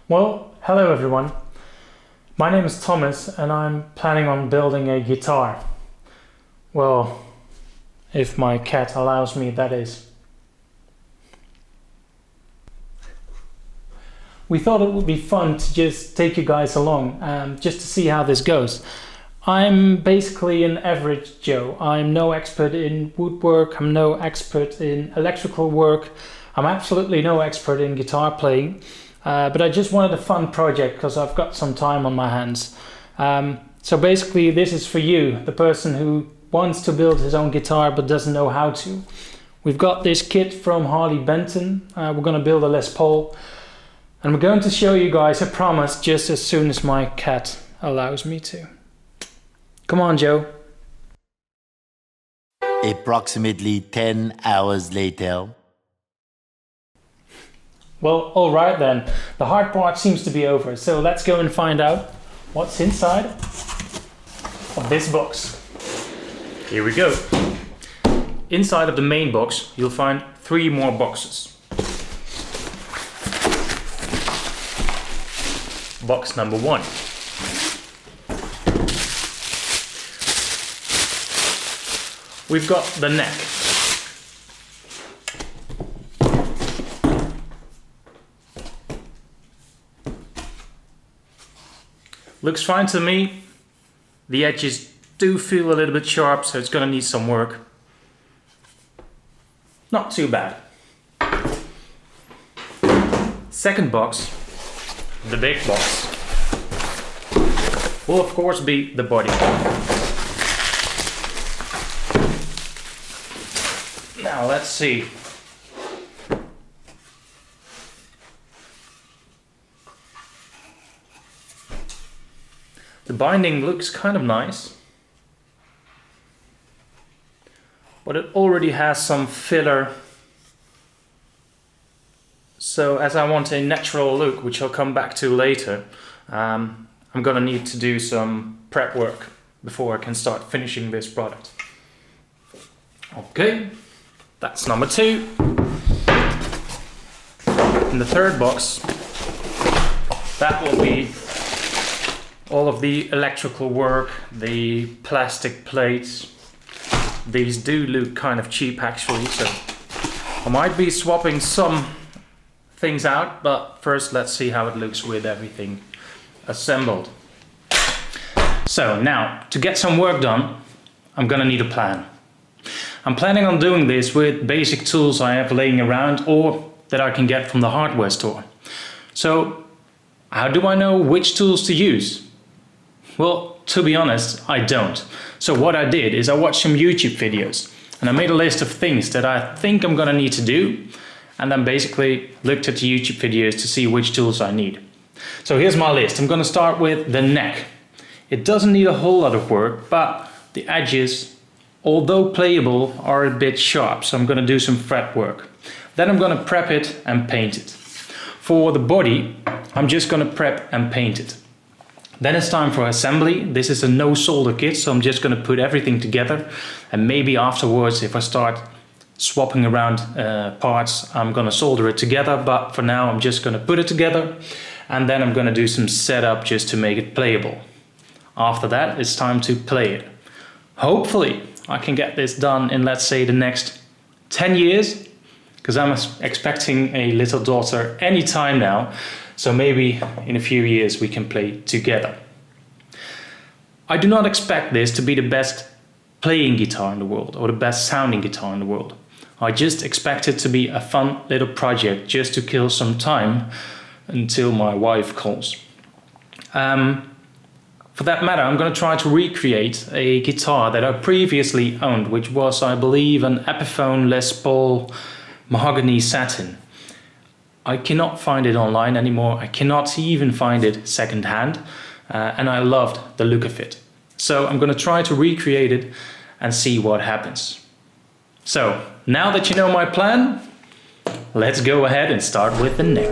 Well, hello everyone. My name is Thomas and I'm planning on building a guitar. Well, if my cat allows me, that is. We thought it would be fun to just take you guys along, just to see how this goes. I'm basically an average Joe. I'm no expert in woodwork, I'm no expert in electrical work, I'm absolutely no expert in guitar playing. But I just wanted a fun project because I've got some time on my hands. So basically this is for you, the person who wants to build his own guitar but doesn't know how to. We've got this kit from Harley Benton. We're going to build a Les Paul. And we're going to show you guys, I promise, just as soon as my cat allows me to. Come on, Joe. Approximately 10 hours later. Well, all right then. The hard part seems to be over, so let's go and find out what's inside of this box. Here we go. Inside of the main box, you'll find 3 more boxes. Box number 1. We've got the neck. Looks fine to me. The edges do feel a little bit sharp, so it's gonna need some work. Not too bad. Second box, the big box, will of course be the body. Now let's see. The binding looks kind of nice, but it already has some filler. So as I want a natural look, which I'll come back to later, I'm gonna need to do some prep work before I can start finishing this product. Okay, that's number 2. In the third box, that will be all of the electrical work, the plastic plates. These do look kind of cheap actually, so I might be swapping some things out, but first let's see how it looks with everything assembled. So now, to get some work done, I'm gonna need a plan. I'm planning on doing this with basic tools I have laying around or that I can get from the hardware store. So how do I know which tools to use? Well, to be honest, I don't. So what I did is I watched some YouTube videos and I made a list of things that I think I'm gonna need to do, and then basically looked at the YouTube videos to see which tools I need. So here's my list. I'm gonna start with the neck. It doesn't need a whole lot of work, but the edges, although playable, are a bit sharp, so I'm gonna do some fret work. Then I'm gonna prep it and paint it. For the body, I'm just gonna prep and paint it. Then it's time for assembly. This is a no solder kit, so I'm just gonna put everything together, and maybe afterwards, if I start swapping around parts, I'm gonna solder it together, but for now I'm just gonna put it together, and then I'm gonna do some setup just to make it playable. After that, it's time to play it. Hopefully I can get this done in, let's say, the next 10 years, because I'm expecting a little daughter anytime now. So maybe in a few years we can play together. I do not expect this to be the best playing guitar in the world or the best sounding guitar in the world. I just expect it to be a fun little project just to kill some time until my wife calls. For that matter, I'm going to try to recreate a guitar that I previously owned, which was, I believe, an Epiphone Les Paul mahogany satin. I cannot find it online anymore. I cannot even find it secondhand, and I loved the look of it. So I'm going to try to recreate it and see what happens. So now that you know my plan, let's go ahead and start with the neck.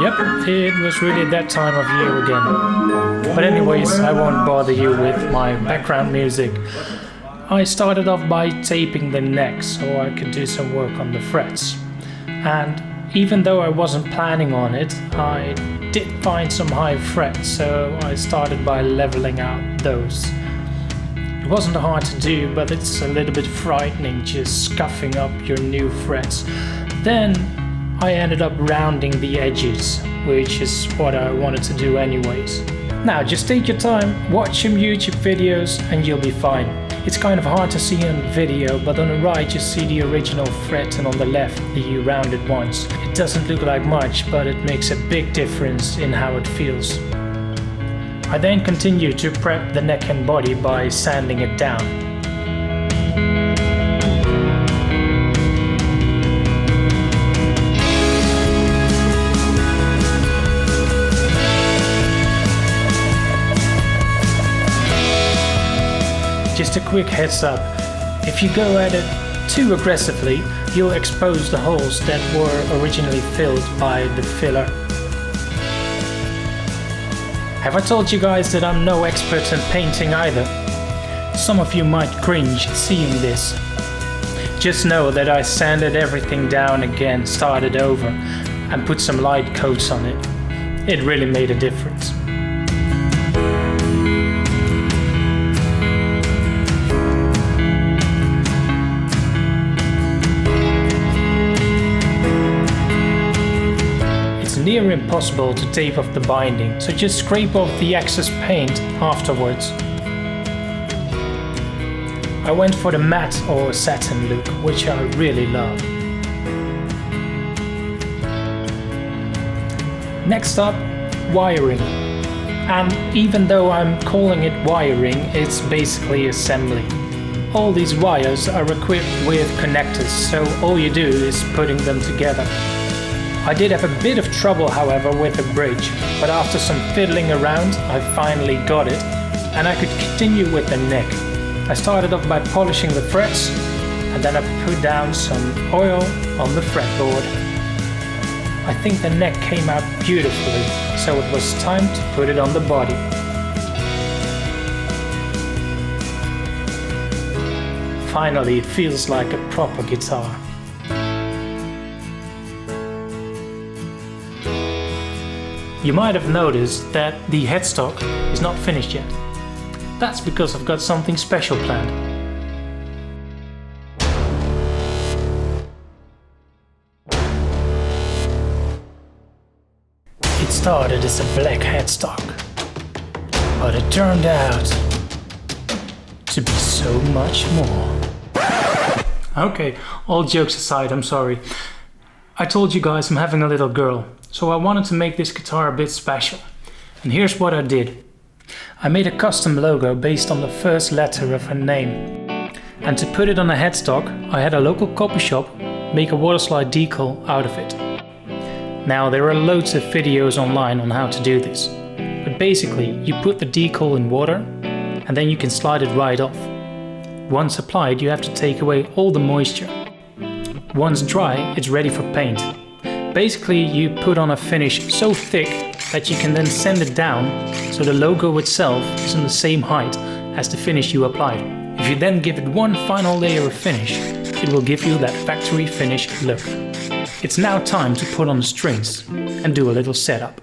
Yep, it was really that time of year again. But anyways, I won't bother you with my background music. I started off by taping the neck so I could do some work on the frets. And Even though I wasn't planning on it, I did find some high frets, so I started by leveling out those. It wasn't hard to do, but it's a little bit frightening just scuffing up your new frets. Then I ended up rounding the edges, which is what I wanted to do anyways. Now just take your time, watch some YouTube videos and you'll be fine. It's kind of hard to see on video, but on the right you see the original fret and on the left the rounded ones. It doesn't look like much, but it makes a big difference in how it feels. I then continue to prep the neck and body by sanding it down. Just a quick heads up, if you go at it too aggressively, you'll expose the holes that were originally filled by the filler. Have I told you guys that I'm no expert in painting either? Some of you might cringe seeing this. Just know that I sanded everything down again, started over, and put some light coats on it. It really made a difference. Near impossible to tape off the binding, so just scrape off the excess paint afterwards. I went for the matte or satin look, which I really love. Next up, wiring. And even though I'm calling it wiring, it's basically assembly. All these wires are equipped with connectors, so all you do is putting them together. I did have a bit of trouble, however, with the bridge, but after some fiddling around, I finally got it, and I could continue with the neck. I started off by polishing the frets, and then I put down some oil on the fretboard. I think the neck came out beautifully, so it was time to put it on the body. Finally, it feels like a proper guitar. You might have noticed that the headstock is not finished yet. That's because I've got something special planned. It started as a black headstock, but it turned out to be so much more. Okay, all jokes aside, I'm sorry. I told you guys I'm having a little girl, so I wanted to make this guitar a bit special. And here's what I did. I made a custom logo based on the first letter of her name. And to put it on a headstock, I had a local copy shop make a waterslide decal out of it. Now there are loads of videos online on how to do this. But basically, you put the decal in water and then you can slide it right off. Once applied, you have to take away all the moisture. Once dry, it's ready for paint. Basically, you put on a finish so thick that you can then sand it down so the logo itself is on the same height as the finish you applied. If you then give it one final layer of finish, it will give you that factory finish look. It's now time to put on the strings and do a little setup.